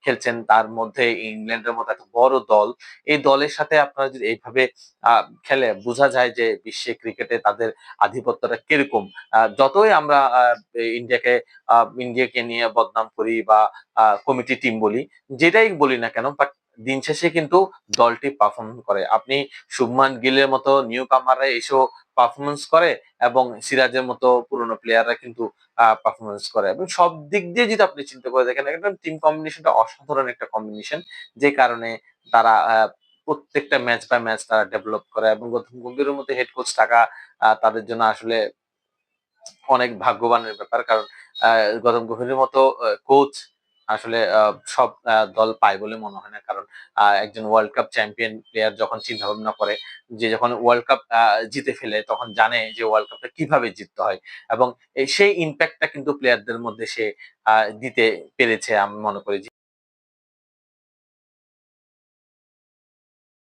খেলছেন, তার মধ্যে ইংল্যান্ডের মতো একটা বড় দল, এই দলের সাথে আপনারা যদি এইভাবে খেলে বোঝা যায় যে বিশ্বে ক্রিকেটে তাদের আধিপত্যটা কিরকম। যতই আমরা ইন্ডিয়াকে নিয়ে বদনাম করি বা কমিটি টিম বলি, যেটাই বলি না কেন, বাট দিন শেষে কিন্তু দলটি পারফর্ম করে। আপনি শুভমান গিলের মতো নিউ কামাররা এসেও পারফরমেন্স করে, এবং সিরাজের মতো পুরোনো প্লেয়াররা কিন্তু পারফরমেন্স করে, এবং সব দিক দিয়ে যদি আপনি চিন্তা করে দেখেন একদম টিম কম্বিনেশনটা অসাধারণ একটা কম্বিনেশন, যে কারণে তারা প্রত্যেকটা ম্যাচ বাই ম্যাচ তারা ডেভেলপ করে, এবং গৌতম গম্ভীরের মতো হেড কোচ থাকা তাদের জন্য আসলে অনেক ভাগ্যবানের ব্যাপার। কারণ গৌতম গম্ভীরের মতো কোচ আসলে সব দল পায় বলে মনে হয় না। কারণ একজন ওয়ার্ল্ড কাপ চ্যাম্পিয়ন প্লেয়ার যখন চিন্তা ভাবনা করে যে যখন ওয়ার্ল্ড কাপ জিতে ফেলে, তখন জানে যে ওয়ার্ল্ড কাপটা কিভাবে জিততে হয়, এবং সেই ইম্প্যাক্টটা কিন্তু প্লেয়ারদের মধ্যে সে দিতে পেরেছে আমি মনে করি।